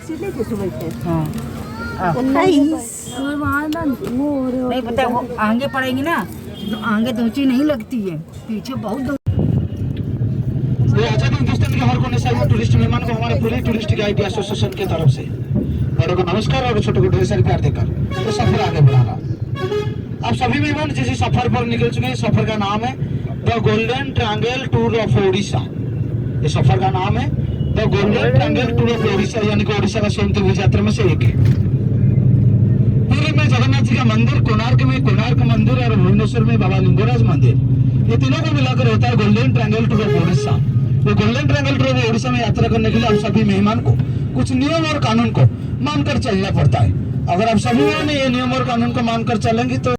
एक सीट लेके सुबह के। हाँ नहीं पता, वो आगे पड़ेंगी ना तो आगे दोची नहीं लगती है, पीछे बहुत आजाद हिंदुस्तान के हर कोने से आए टूरिस्ट मेहमान को हमारे पूरे टूरिस्ट गाइड एसोसिएशन की तरफ से बड़ों को नमस्कार और छोटों को ढेर सारे प्यार देकर तो सफर आगे बढ़ा रहा। आप सभी मेहमान जिस सफर पर निकल चुके हैं, सफर का नाम है the golden triangle tour of Odisha. ये सफर का नाम है the golden triangle tour of Odisha, यानी कि ओडिशा का 37 यात्रा में से एक है। पूर्व में जगन्नाथ जी का मंदिर, कोणार्क में कोणार्क मंदिर और भुवनेश्वर में बाबा लिंगोराज मंदिर, ये तीनों को मिलाकर होता है golden triangle tour of Odisha. तो golden triangle tour of Odisha में यात्रा करने के लिए आप सभी मेहमान को कुछ नियम और कानून को मानकर चलना पड़ता है। अगर आप सभी ने ये नियम और कानून को मानकर चलेंगे तो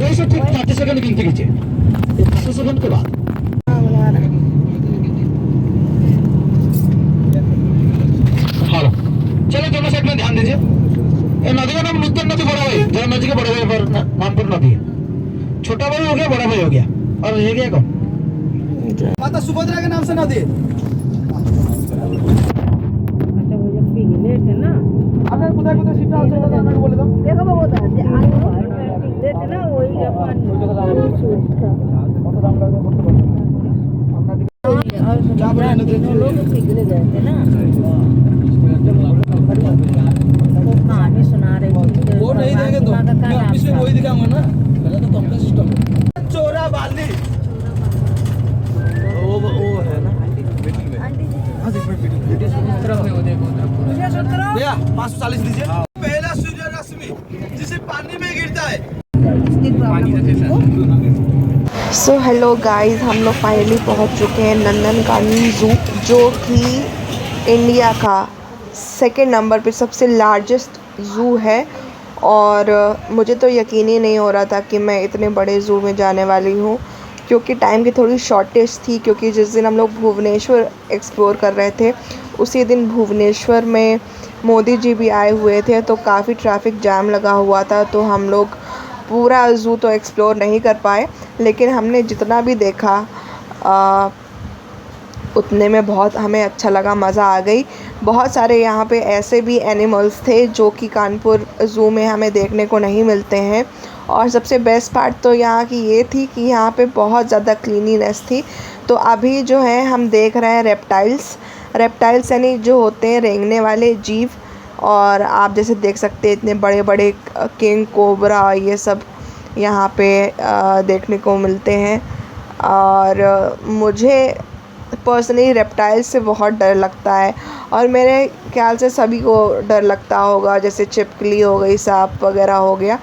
ऐसे ठीक 30 सेकंड गिनती कीजिए। 30 सेकंड के बाद हेलो, चलो दोनों साइड में ध्यान दीजिए। ये नदी का नाम नूतन नदी, बड़ा भाई जगन्नाथ जी के बड़े भाई पर नाम पर नदी है। छोटा भाई हो गया, बड़ा भाई हो गया, और ये क्या कौन? माता सुभद्रा के नाम से नदी। अगर कुदा कुदा सीटा हो जाता तो हमें बोले दो। देखो वो तो देते ना वही अपन क्या बड़ा नदी लोग पिघले गए थे ना, कहानी सुना रहे थे। वो नहीं देंगे तो मैं ऑफिस में वही दिखाऊंगा ना, पहले तो तुमका सिस्टम चोरा बाली वो है ना भैया 540 दीजिए। पहला सूर्य रश्मि जिसे पानी में गिरता है। सो हेलो गाइस, हम लोग फाइनली पहुंच चुके हैं नंदनकानन ज़ू, जो कि इंडिया का सेकंड नंबर पे सबसे लार्जेस्ट ज़ू है। और मुझे तो यकीन ही नहीं हो रहा था कि मैं इतने बड़े ज़ू में जाने वाली हूँ, क्योंकि टाइम की थोड़ी शॉर्टेज थी। क्योंकि जिस दिन हम लोग भुवनेश्वर एक्सप्लोर कर रहे थे उसी दिन भुवनेश्वर में मोदी जी भी आए हुए थे, तो काफ़ी ट्रैफिक जाम लगा हुआ था। तो हम लोग पूरा ज़ू तो एक्सप्लोर नहीं कर पाए, लेकिन हमने जितना भी देखा उतने में बहुत हमें अच्छा लगा, मज़ा आ गई। बहुत सारे यहाँ पे ऐसे भी एनिमल्स थे जो कि कानपुर ज़ू में हमें देखने को नहीं मिलते हैं। और सबसे बेस्ट पार्ट तो यहाँ की ये थी कि यहाँ पे बहुत ज़्यादा क्लीनिनेस थी। तो अभी जो है हम देख रहे हैं रेप्टाइल्स यानी जो होते हैं रेंगने वाले जीव। और आप जैसे देख सकते हैं इतने बड़े बड़े किंग कोबरा ये सब यहाँ पे देखने को मिलते हैं। और मुझे पर्सनली रेप्टाइल्स से बहुत डर लगता है, और मेरे ख्याल से सभी को डर लगता होगा, जैसे छिपकली हो गई, सांप वगैरह हो गया।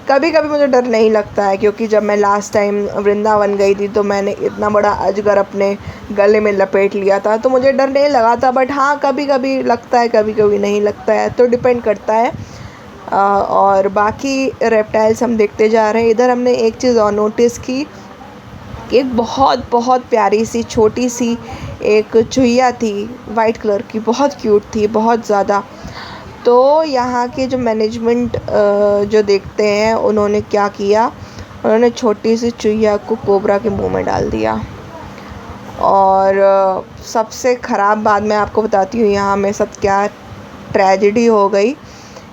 कभी कभी मुझे डर नहीं लगता है, क्योंकि जब मैं लास्ट टाइम वृंदावन गई थी तो मैंने इतना बड़ा अजगर अपने गले में लपेट लिया था, तो मुझे डर नहीं लगा था। बट हाँ, कभी कभी लगता है, कभी कभी नहीं लगता है, तो डिपेंड करता है। और बाकी रेप्टाइल्स हम देखते जा रहे हैं। इधर हमने एक चीज़ और नोटिस की कि एक बहुत बहुत प्यारी सी छोटी सी एक चूहिया थी, वाइट कलर की, बहुत क्यूट थी, बहुत ज़्यादा। तो यहाँ के जो मैनेजमेंट जो देखते हैं उन्होंने क्या किया, उन्होंने छोटी सी चूहिया को कोबरा के मुंह में डाल दिया। और सबसे ख़राब बात मैं आपको बताती हूँ यहाँ मेरे साथ क्या ट्रेजेडी हो गई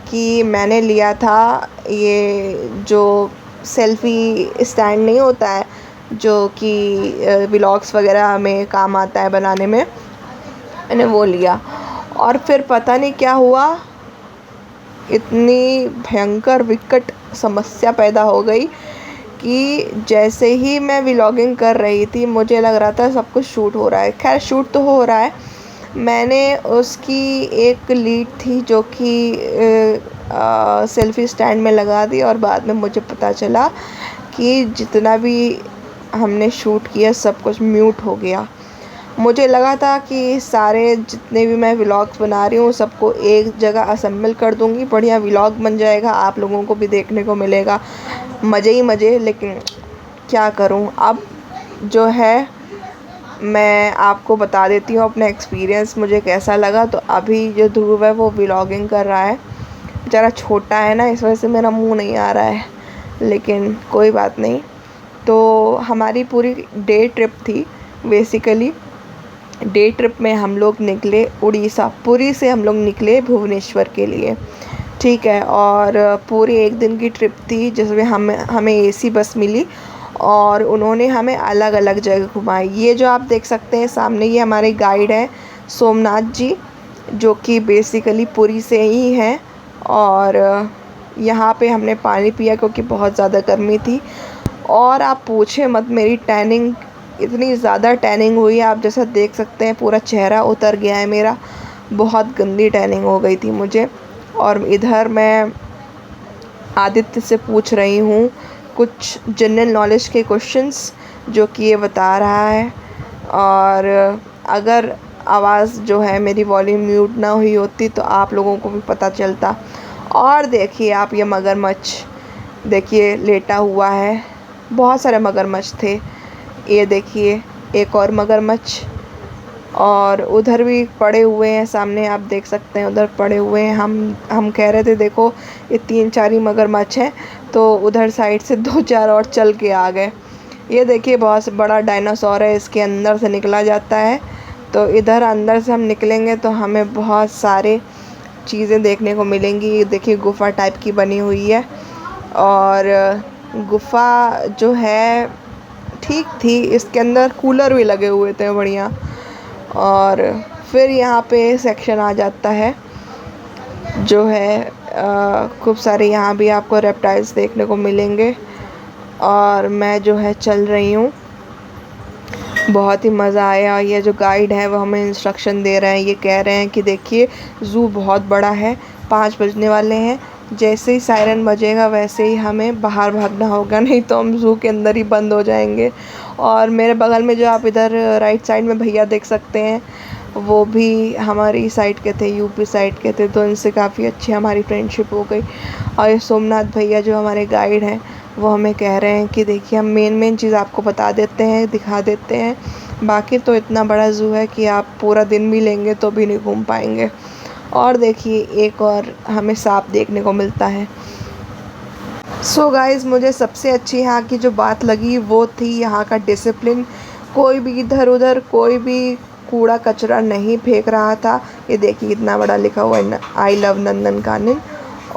कि मैंने लिया था ये जो सेल्फ़ी स्टैंड नहीं होता है जो कि व्लॉग्स वगैरह में काम आता है बनाने में, मैंने वो लिया। और फिर पता नहीं क्या हुआ, इतनी भयंकर विकट समस्या पैदा हो गई कि जैसे ही मैं व्लॉगिंग कर रही थी मुझे लग रहा था सब कुछ शूट हो रहा है। खैर शूट तो हो रहा है, मैंने उसकी एक लीड थी जो कि सेल्फ़ी स्टैंड में लगा दी, और बाद में मुझे पता चला कि जितना भी हमने शूट किया सब कुछ म्यूट हो गया। मुझे लगा था कि सारे जितने भी मैं व्लॉग्स बना रही हूँ सबको एक जगह असेंबल कर दूँगी, बढ़िया व्लॉग बन जाएगा, आप लोगों को भी देखने को मिलेगा, मज़े ही मज़े। लेकिन क्या करूँ, अब जो है मैं आपको बता देती हूँ अपना एक्सपीरियंस मुझे कैसा लगा। तो अभी जो ध्रुव है वो व्लॉगिंग कर रहा है, बेचारा छोटा है ना, इस वजह से मेरा मुँह नहीं आ रहा है, लेकिन कोई बात नहीं। तो हमारी पूरी डे ट्रिप थी बेसिकली, डे ट्रिप में हम लोग निकले उड़ीसा, पुरी से हम लोग निकले भुवनेश्वर के लिए, ठीक है। और पूरी एक दिन की ट्रिप थी जिसमें हमें एसी बस मिली और उन्होंने हमें अलग अलग जगह घुमाई। ये जो आप देख सकते हैं सामने, ये हमारे गाइड हैं सोमनाथ जी, जो कि बेसिकली पुरी से ही हैं। और यहाँ पे हमने पानी पिया क्योंकि बहुत ज़्यादा गर्मी थी। और आप पूछे मत, मेरी टैनिंग इतनी ज़्यादा टैनिंग हुई है, आप जैसा देख सकते हैं पूरा चेहरा उतर गया है मेरा, बहुत गंदी टैनिंग हो गई थी मुझे। और इधर मैं आदित्य से पूछ रही हूँ कुछ जनरल नॉलेज के क्वेश्चंस जो कि ये बता रहा है। और अगर आवाज़ जो है मेरी वॉल्यूम म्यूट ना हुई होती तो आप लोगों को भी पता चलता। और देखिए आप, ये मगरमच्छ देखिए लेटा हुआ है, बहुत सारे मगरमच्छ थे। ये देखिए एक और मगरमच्छ, और उधर भी पड़े हुए हैं, सामने आप देख सकते हैं उधर पड़े हुए हैं। हम कह रहे थे देखो ये 3-4 ही मगरमच्छ हैं, तो उधर साइड से 2-4 और चल के आ गए। ये देखिए बहुत बड़ा डायनासोर है, इसके अंदर से निकला जाता है। तो इधर अंदर से हम निकलेंगे तो हमें बहुत सारे चीज़ें देखने को मिलेंगी। ये देखिए गुफ़ा टाइप की बनी हुई है, और गुफ़ा जो है ठीक थी, इसके अंदर कूलर भी लगे हुए थे बढ़िया। और फिर यहाँ पे सेक्शन आ जाता है जो है खूब सारे, यहाँ भी आपको रेप्टाइल्स देखने को मिलेंगे। और मैं जो है चल रही हूँ, बहुत ही मज़ा आया। ये जो गाइड है वो हमें इंस्ट्रक्शन दे रहे हैं, ये कह रहे हैं कि देखिए ज़ू बहुत बड़ा है, 5 बजने वाले हैं, जैसे ही सायरन बजेगा वैसे ही हमें बाहर भागना होगा, नहीं तो हम ज़ू के अंदर ही बंद हो जाएंगे। और मेरे बगल में जो आप इधर राइट साइड में भैया देख सकते हैं, वो भी हमारी साइड के थे, यूपी साइड के थे, तो इनसे काफ़ी अच्छी हमारी फ्रेंडशिप हो गई। और ये सोमनाथ भैया जो हमारे गाइड हैं वो हमें कह रहे हैं कि देखिए हम मेन चीज़ आपको बता देते हैं, दिखा देते हैं, बाकी तो इतना बड़ा ज़ू है कि आप पूरा दिन भी लेंगे तो भी नहीं घूम पाएंगे। और देखिए एक और हमें सांप देखने को मिलता है। सो गाइज़, मुझे सबसे अच्छी यहाँ की जो बात लगी वो थी यहाँ का डिसिप्लिन। कोई भी इधर उधर कोई भी कूड़ा कचरा नहीं फेंक रहा था। ये देखिए इतना बड़ा लिखा हुआ है आई लव नंदनकानन।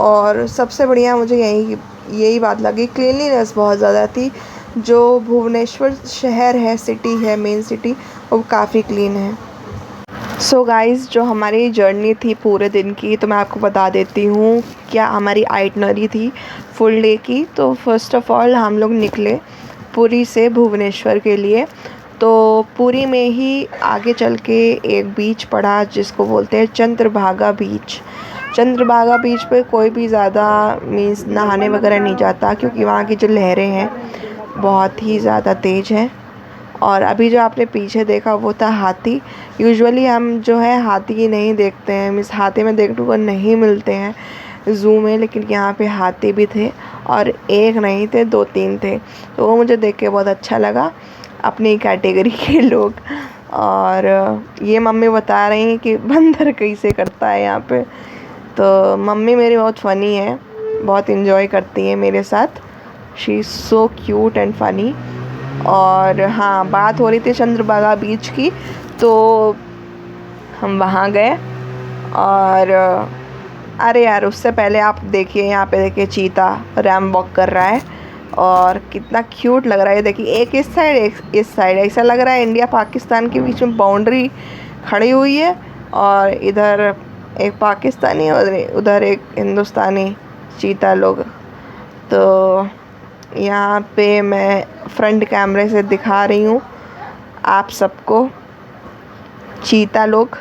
और सबसे बढ़िया मुझे यही बात लगी, क्लीनलीनेस बहुत ज़्यादा थी। जो भुवनेश्वर शहर है, सिटी है, मेन सिटी, वो काफ़ी क्लीन है। सो गाइज़, जो हमारी जर्नी थी पूरे दिन की, तो मैं आपको बता देती हूँ क्या हमारी आइटनरी थी फुल डे की। तो फर्स्ट ऑफ़ ऑल हम लोग निकले पुरी से भुवनेश्वर के लिए। तो पुरी में ही आगे चल के एक बीच पड़ा जिसको बोलते हैं चंद्रभागा बीच। चंद्रभागा बीच पे कोई भी ज़्यादा मीन्स नहाने वगैरह नहीं जाता, क्योंकि वहाँ की जो लहरें हैं बहुत ही ज़्यादा तेज़ हैं। और अभी जो आपने पीछे देखा वो था हाथी। यूजुअली हम जो है हाथी नहीं देखते हैं, मीन्स हाथी में देखने को नहीं मिलते हैं ज़ू में, लेकिन यहाँ पे हाथी भी थे, और एक नहीं थे 2-3 थे। तो वो मुझे देख के बहुत अच्छा लगा, अपनी कैटेगरी के लोग। और ये मम्मी बता रही हैं कि बंदर कैसे करता है यहाँ पे। तो मम्मी मेरी बहुत फ़नी है, बहुत इन्जॉय करती है मेरे साथ, she is so cute and funny. और हाँ, बात हो रही थी चंद्रभागा बीच की, तो हम वहाँ गए। और अरे यार, उससे पहले आप देखिए यहाँ पे देखिए चीता रैम वॉक कर रहा है, और कितना क्यूट लग रहा है। देखिए एक इस साइड एक इस साइड, ऐसा लग रहा है इंडिया पाकिस्तान के बीच में बाउंड्री खड़ी हुई है, और इधर एक पाकिस्तानी और उधर एक हिंदुस्तानी चीता लोग। तो यहाँ पे मैं फ्रंट कैमरे से दिखा रही हूँ आप सबको चीता लोग।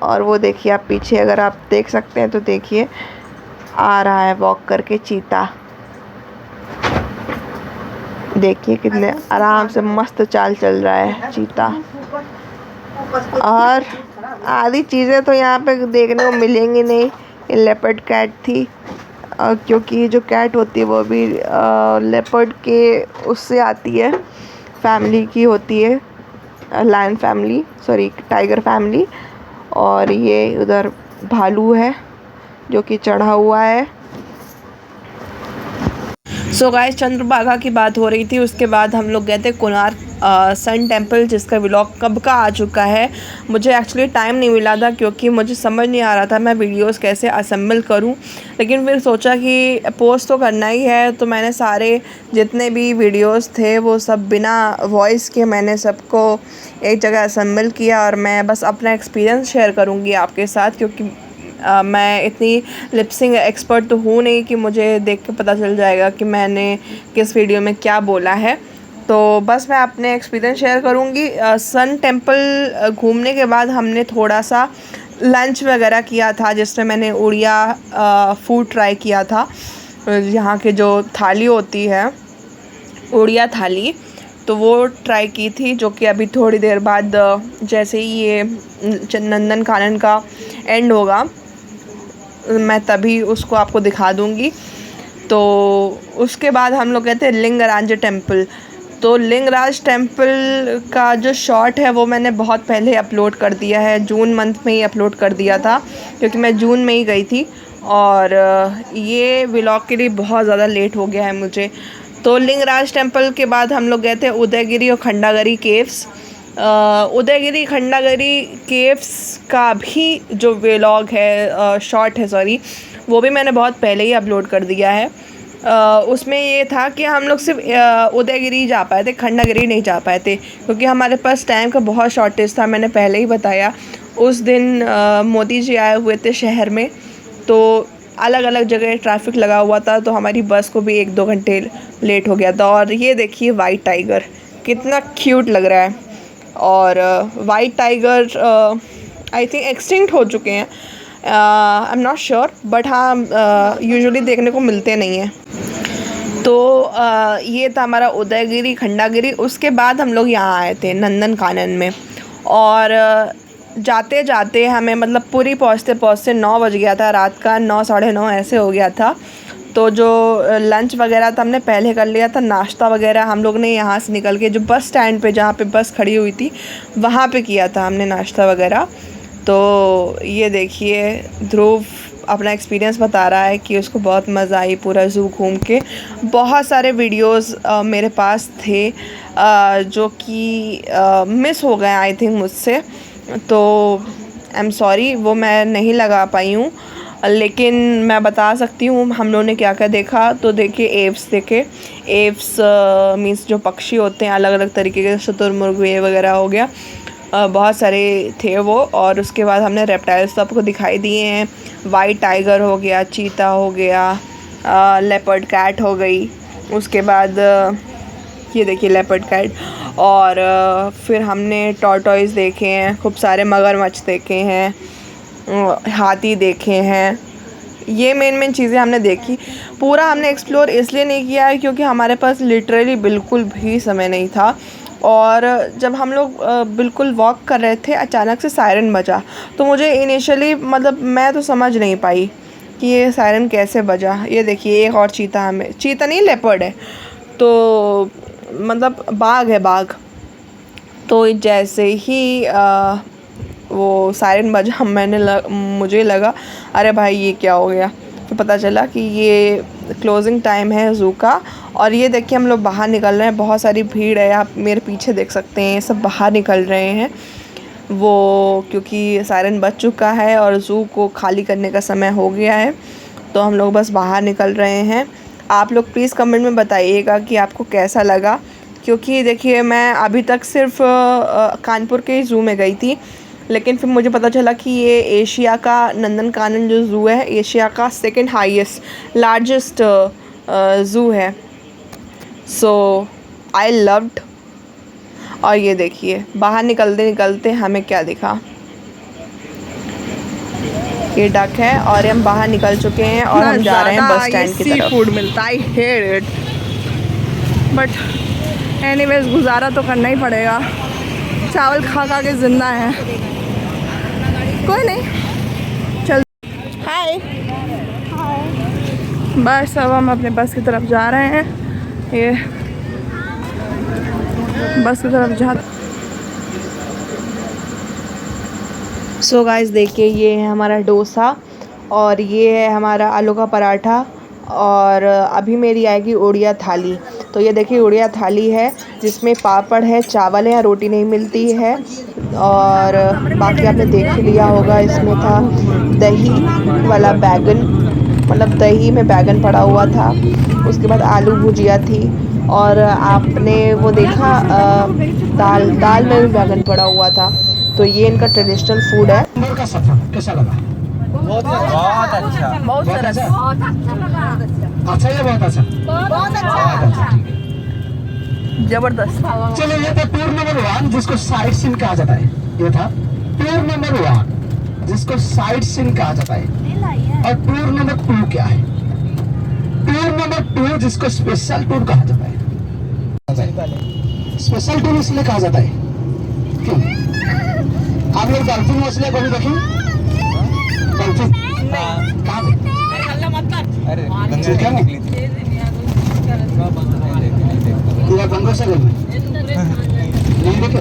और वो देखिए आप पीछे अगर आप देख सकते हैं तो देखिए आ रहा है वॉक करके चीता। देखिए कितने आराम से मस्त चाल चल रहा है चीता। और आधी चीज़ें तो यहाँ पे देखने को मिलेंगी नहीं। ये लेपर्ड कैट थी, क्योंकि जो कैट होती है वो भी लेपर्ड के उससे आती है, फैमिली की होती है, lion family, sorry tiger family. और ये उधर भालू है जो कि चढ़ा हुआ है। सो गाइस, चंद्रभागा की बात हो रही थी, उसके बाद हम लोग गए थे कोणार्क सन टेम्पल, जिसका व्लॉग कब का आ चुका है। मुझे एक्चुअली टाइम नहीं मिला था क्योंकि मुझे समझ नहीं आ रहा था मैं वीडियोस कैसे असेंबल करूं, लेकिन फिर सोचा कि पोस्ट तो करना ही है, तो मैंने सारे जितने भी वीडियोस थे वो सब बिना वॉइस के मैंने सबको एक जगह असेंबल किया, और मैं बस अपना एक्सपीरियंस शेयर करूँगी आपके साथ, क्योंकि मैं इतनी लिपसिंग एक्सपर्ट तो हूँ नहीं कि मुझे देख के पता चल जाएगा कि मैंने किस वीडियो में क्या बोला है। तो बस मैं अपने एक्सपीरियंस शेयर करूँगी। सन टेम्पल घूमने के बाद हमने थोड़ा सा लंच वगैरह किया था, जिसमें मैंने उड़िया फूड ट्राई किया था। यहाँ के जो थाली होती है उड़िया थाली, तो वो ट्राई की थी, जो कि अभी थोड़ी देर बाद जैसे ही ये नंदन कानन का एंड होगा मैं तभी उसको आपको दिखा दूँगी। तो उसके बाद हम लोग कहते हैं लिंगराज टेम्पल। तो लिंगराज टेम्पल का जो शॉट है वो मैंने बहुत पहले अपलोड कर दिया है, जून मंथ में ही अपलोड कर दिया था, क्योंकि मैं जून में ही गई थी और ये व्लॉग के लिए बहुत ज़्यादा लेट हो गया है मुझे। तो लिंगराज टेम्पल के बाद हम लोग गए थे उदयगिरी और खंडागिरी केव्स। उदयगिरी खंडागिरी केव्स का भी जो व्लॉग है, शॉर्ट है सॉरी, वो भी मैंने बहुत पहले ही अपलोड कर दिया है। उसमें ये था कि हम लोग सिर्फ उदयगिरी जा पाए थे, खंडागिरी नहीं जा पाए थे, क्योंकि हमारे पास टाइम का बहुत शॉर्टेज था। मैंने पहले ही बताया, उस दिन मोदी जी आए हुए थे शहर में, तो अलग अलग जगह ट्रैफिक लगा हुआ था, तो हमारी बस को भी 1-2 घंटे लेट हो गया था। और ये देखिए वाइट टाइगर कितना क्यूट लग रहा है। और white tiger I think extinct हो चुके हैं, I am not sure, but हाँ यूजुअली देखने को मिलते नहीं हैं। तो ये था हमारा उदयगिरी खंडागिरी। उसके बाद हम लोग यहाँ आए थे नंदन कानन में, और जाते जाते हमें मतलब पूरी पहुँचते 9 बज गया था, रात का 9 साढ़े 9 ऐसे हो गया था। तो जो लंच वगैरह था हमने पहले कर लिया था, नाश्ता वगैरह हम लोग ने यहाँ से निकल के जो बस स्टैंड पे जहाँ पे बस खड़ी हुई थी वहाँ पे किया था हमने नाश्ता वगैरह। तो ये देखिए ध्रुव अपना एक्सपीरियंस बता रहा है कि उसको बहुत मज़ा आई पूरा ज़ू घूम के। बहुत सारे वीडियोस मेरे पास थे जो कि मिस हो गए आई थिंक मुझसे, तो आई एम सॉरी वो मैं नहीं लगा पाई हूँ, लेकिन मैं बता सकती हूँ हम लोगों ने क्या क्या देखा। तो देखिए एव्स देखे, एव्स मीन्स जो पक्षी होते हैं अलग अलग तरीके के, शुतुरमुर्ग ये वगैरह हो गया, बहुत सारे थे वो। और उसके बाद हमने रेप्टाइल्स तो आपको दिखाई दिए हैं, वाइट टाइगर हो गया, चीता हो गया, लेपर्ड कैट हो गई। उसके बाद ये देखिए लेपर्ड कैट, और फिर हमने टॉर्टॉइस देखे हैं, खूब सारे मगरमच्छ देखे हैं, हाथी देखे हैं। ये मेन चीज़ें हमने देखी। पूरा हमने एक्सप्लोर इसलिए नहीं किया है क्योंकि हमारे पास लिटरली बिल्कुल भी समय नहीं था, और जब हम लोग बिल्कुल वॉक कर रहे थे अचानक से सायरन बजा। तो मुझे इनिशियली मतलब मैं तो समझ नहीं पाई कि ये सायरन कैसे बजा। ये देखिए एक और चीता, हमें चीता नहीं लेपर्ड है, तो मतलब बाघ है बाघ। तो जैसे ही वो सायरन बजा मुझे लगा अरे भाई ये क्या हो गया। तो पता चला कि ये क्लोजिंग टाइम है ज़ू का। और ये देखिए हम लोग बाहर निकल रहे हैं, बहुत सारी भीड़ है, आप मेरे पीछे देख सकते हैं, सब बाहर निकल रहे हैं वो, क्योंकि सायरन बज चुका है और ज़ू को खाली करने का समय हो गया है। तो हम लोग बस बाहर निकल रहे हैं। आप लोग प्लीज़ कमेंट में बताइएगा कि आपको कैसा लगा, क्योंकि देखिए मैं अभी तक सिर्फ कानपुर के ज़ू में गई थी, लेकिन फिर मुझे पता चला कि ये एशिया का नंदन कानन जो ज़ू है एशिया का सेकंड हाईएस्ट लार्जेस्ट ज़ू है। सो आई लव्ड। और ये देखिए बाहर निकलते निकलते हमें क्या दिखा, ये डक है और हम बाहर निकल चुके हैं और हम जा रहे हैं बस स्टैंड की तरफ। फूड मिलता है, I hate it, but anyways गुजारा तो करना ही पड़ेगा, चावल खा खा के जिंदा है, कोई नहीं चल। हाय बस अब हम अपने बस की तरफ जा रहे हैं, ये बस की तरफ जा। सो गाइस देखिए ये है हमारा डोसा, और ये है हमारा आलू का पराठा, और अभी मेरी आएगी उड़िया थाली। तो ये देखिए उड़िया थाली है जिसमें पापड़ है, चावल है, रोटी नहीं मिलती है। और बाकी आपने देख ही लिया होगा, इसमें था दही वाला बैगन, मतलब दही में बैगन पड़ा हुआ था। उसके बाद आलू भुजिया थी और आपने वो देखा दाल में भी बैगन पड़ा हुआ था। तो ये इनका ट्रेडिशनल फूड है। अंदर का सफर कैसा लगा? बहुत अच्छा, बहुत सरस, अच्छा या बहुत अच्छा? बहुत अच्छा, ठीक है। जबरदस्त। चलो ये था टूर नंबर 1 जिसको साइट सीन कहा जाता है। ये था टूर नंबर 1 जिसको साइट सीन कहा जाता है। और टूर नंबर 2 क्या है? टूर नंबर 2 जिसको स्पेशल टूर कहा जाता है। स्पेशल टूर इसलिए कहा जाता है क्यों? आप लोग डॉल्फिन मछली कभी देखें? डॉल्फिन कहाँ पे? चिल्का में? या गंगोसागर में? नहीं देखे?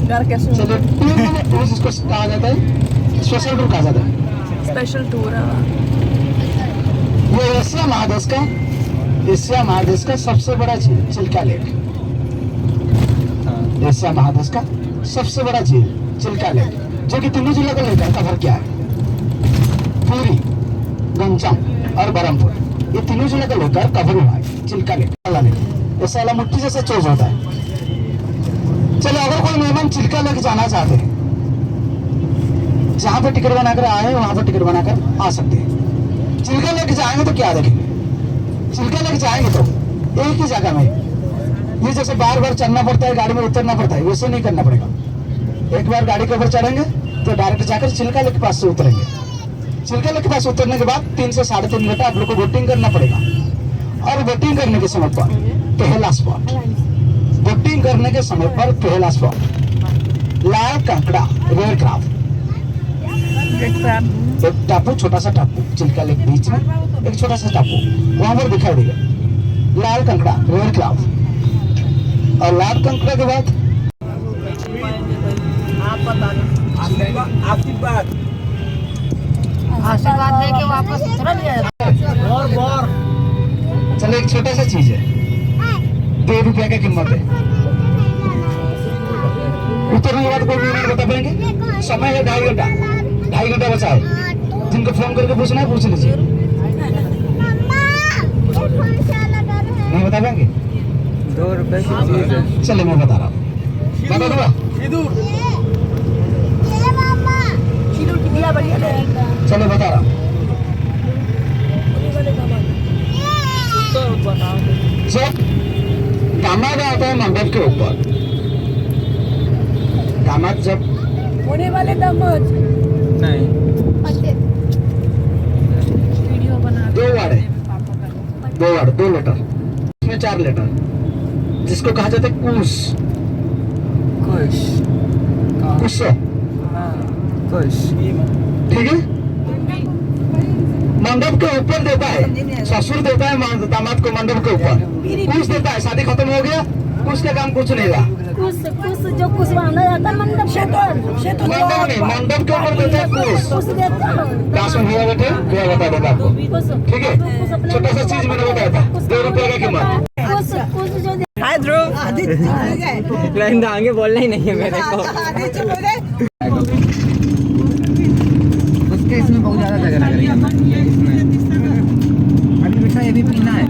घर के चलो टूर नंबर 2 जिसको कहा जाता है स्पेशल टूर कहा जाता है। स्पेशल टूर है। ये एशिया महादेश का सबसे बड़ा झील चिल्का लेक। एशिया महादेश का सबसे बड़ा झील चिल्का लेक, जो कि तीनों जिलों को लेकर कवर किया है। पुरी, गंजाम और बरहमपुर, ये तीनों जिलों को लेकर कवर हुआ है चिल्का लेक। ऐसा वाला मिट्टी जैसा चोज होता है। चलो अगर कोई मेहमान चिल्का लेक जाना चाहते हैं, जहाँ पे टिकट बनाकर आए वहां पर टिकट बनाकर आ सकते हैं। चिल्का लेक जाएंगे तो क्या देखेंगे? चिल्का लेक जाएंगे तो एक ही जगह में, ये जैसे बार बार चलना पड़ता है, गाड़ी में उतरना पड़ता है, वैसे नहीं करना पड़ेगा। एक बार गाड़ी के ऊपर चढ़ेंगे तो डायरेक्ट जाकर चिल्का लेक के पास से उतरेंगे। चिल्का लेक के पास उतरने के बाद 3 से 3.5 घंटा आप लोग को बोटिंग करना पड़ेगा। और बोटिंग करने के समय पर पहला स्पॉट, बोटिंग करने के समय पर पहला स्पॉट लाल कांकड़ा रेयर क्राफ्ट, एक टापू, छोटा सा टापू चिल्का लेक बीच में एक छोटा सा टापू वहां पर दिखाई देगा लाल कंकड़ा रेयर क्राफ्ट। और लाल कंकड़ा के बाद आशीर्वाद दे के वापस तुरंत चलो एक छोटा सा चीज है, 2 रुपया का कीमत है। उतरने के बाद कोई मिनट बता पाएंगे? समय है 2.5 घंटा, 2.5 घंटा बचा है। जिनको फोन करके पूछना है पूछ लीजिए। नहीं बता पाएंगे? 2 रुपए की चीज है। चलो मैं बता रहा हूँ, बता दूंगा। चलो बता रहा हूँ। जब दामाद आता है मंडप के ऊपर, दामाद जब होने वाले दामाद नहीं, 2 वार्ड है, 2 लेटर, इसमें 4 लेटर, जिसको कहा जाता है कुश। कुश, कुश, हाँ, कुश। ठीक है। मंडप के ऊपर देता है, ससुर देता है दामाद को मंडप के ऊपर, कुश देता है। शादी खत्म हो गया, कुश का काम कुछ नहीं रहा। कुछ जो कुछ बांधा जाता है मंडप के ऊपर, मंडप नहीं, मंडप के ऊपर देता है कुश। कुछ देता है। क्या सुन हुआ बेटे? क्या बता देता आपको, ठीक है। छोटा सा चीज मैंने बताया था, 2 रुपये का कीमत। कुछ जो हाय ध्रुव। लाइन आगे बोलना ही नहीं है मेरे को। उसके इसमें बहुत ज्यादा जगह लग रही है। अभी बेटा ये भी पीना है।